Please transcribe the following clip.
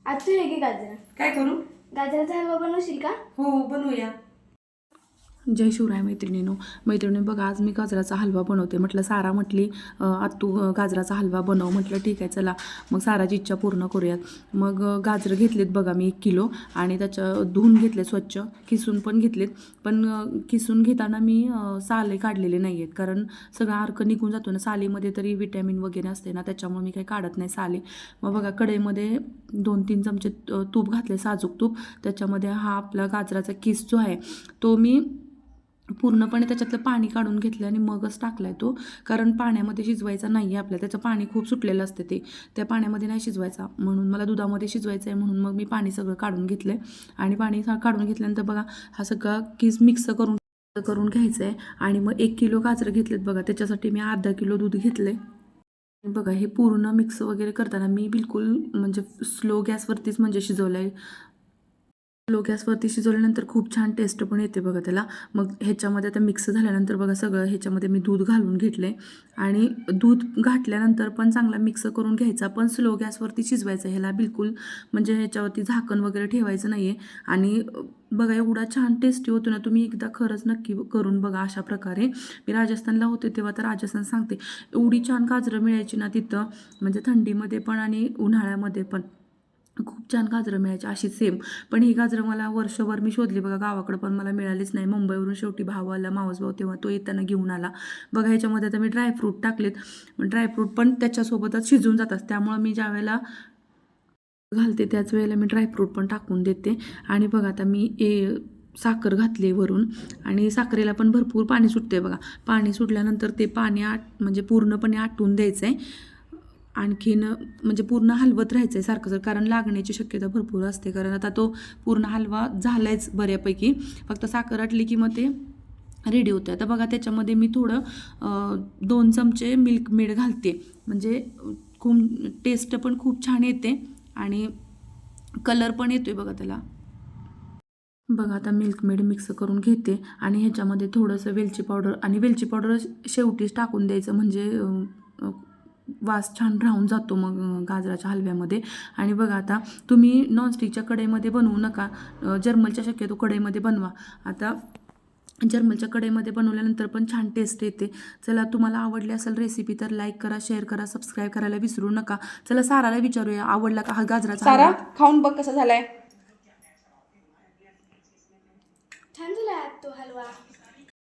आज तू हे घे गाजर. काय करू? गाजराचा हलवा बनवशील का? हो बनवूया. जय शिवराय मैत्रिणी बघा, आज मी गाजराचा हलवा बनवते. म्हटलं सारा म्हटली आत्तू गाजराचा हलवा बनव. म्हटलं ठीक आहे चला, मग साराची इच्छा पूर्ण करूयात. मग गाजरं घेतलेत बघा मी 1 किलो, आणि त्याच्या धुवून घेतले स्वच्छ, किसून पण घेतलेत. पण किसून घेताना मी साले काढलेले नाही आहेत, कारण सगळा अर्क निघून जातो ना सालीमध्ये, तरी विटॅमिन वगैरे असते ना, त्याच्यामुळे मी काही काढत नाही साले. मग बघा कढईमध्ये 2-3 चमचे तूप घातले, साजूक तूप. त्याच्यामध्ये हा आपला गाजराचा किस जो आहे तो मी पूर्णपणे त्याच्यातलं पाणी काढून घेतलं आणि मगच टाकला आहे तो, कारण पाण्यामध्ये शिजवायचा नाही आहे आपल्या, त्याचं पाणी खूप सुटलेलं असते, ते त्या पाण्यामध्ये नाही शिजवायचा, म्हणून मला दुधामध्ये शिजवायचं आहे, म्हणून मग मी पाणी सगळं काढून घेतलं आहे. आणि पाणी काढून घेतल्यानंतर बघा हा सगळा किस मिक्स करून घ्यायचं आहे. आणि मग 1 किलो गाजरं घेतलेत बघा, त्याच्यासाठी मी अर्धा किलो दूध घेतलं आहे. बघा हे पूर्ण मिक्स वगैरे करताना मी बिलकुल म्हणजे स्लो गॅसवरतीच म्हणजे शिजवलं आहे. लो गॅसवरती शिजवल्यानंतर खूप छान टेस्ट पण येते बघा त्याला. मग ह्याच्यामध्ये आता मिक्स झाल्यानंतर बघा सगळं ह्याच्यामध्ये मी दूध घालून घेतले, आणि दूध घातल्यानंतर पण चांगला मिक्स करून घ्यायचा, पण स्लो गॅसवरती शिजवायचं. ह्याला बिलकुल म्हणजे ह्याच्यावरती झाकण वगैरे ठेवायचं नाही आहे. आणि बघा एवढा छान टेस्टी होतो ना, तुम्ही एकदा खरंच नक्की करून बघा अशा प्रकारे. मी राजस्थानला होते तेव्हा तर राजस्थान सांगते, एवढी छान गाजरं मिळायची ना तिथं, म्हणजे थंडीमध्ये पण आणि उन्हाळ्यामध्ये पण खूप छान गाजरं मिळायची अशी सेम. पण ही गाजरं मला वर्षभर मी शोधली बघा गावाकडं, पण मला मिळालीच नाही. मुंबईवरून शेवटी भाव आला, मावस भाऊ, तेव्हा तो येताना घेऊन आला बघा. ह्याच्यामध्ये आता मी ड्रायफ्रूट टाकलेत, ड्रायफ्रूट पण त्याच्यासोबतच शिजून जातात, त्यामुळं मी ज्या वेळेला घालते त्याच वेळेला मी ड्रायफ्रूट पण टाकून देते. आणि बघा आता मी साखर घातली वरून, आणि साखरेला पण भरपूर पाणी सुटते बघा. पाणी सुटल्यानंतर ते पाणी म्हणजे पूर्णपणे आटून द्यायचं आहे. आणखीन म्हणजे पूर्ण हलवत राहायचं आहे सारखं, कारण लागण्याची शक्यता भरपूर असते, कारण आता तो पूर्ण हलवा झालायच बऱ्यापैकी, फक्त साखर आटली की मग ते रेडी होतं. आता बघा त्याच्यामध्ये मी थोडं 2 चमचे मिल्क मेड घालते, म्हणजे खूप टेस्ट पण खूप छान येते आणि कलर पण येतोय बघा त्याला. बघा आता मिल्क मेड मिक्स करून घेते, आणि ह्याच्यामध्ये थोडंसं वेलची पावडर, आणि वेलची पावडर शेवटीच टाकून द्यायचं, म्हणजे वास छान राहून जातो मग गाजराच्या हलव्यामध्ये. आणि बघा आता तुम्ही नॉनस्टिकच्या कढईमध्ये बनवू नका, जर्मलच्या शक्यतो कढईमध्ये बनवा. आता जर्मलच्या कढईमध्ये बनवल्यानंतर पण छान टेस्ट येते. चला, तुम्हाला आवडली असेल रेसिपी तर लाईक करा, शेअर करा, सबस्क्राईब करायला विसरू नका. चला साराला विचारूया, आवडला का हा गाजराचा सारा हलवा? खाऊन बघ कसा झालाय. छान झाला आज तो हलवा.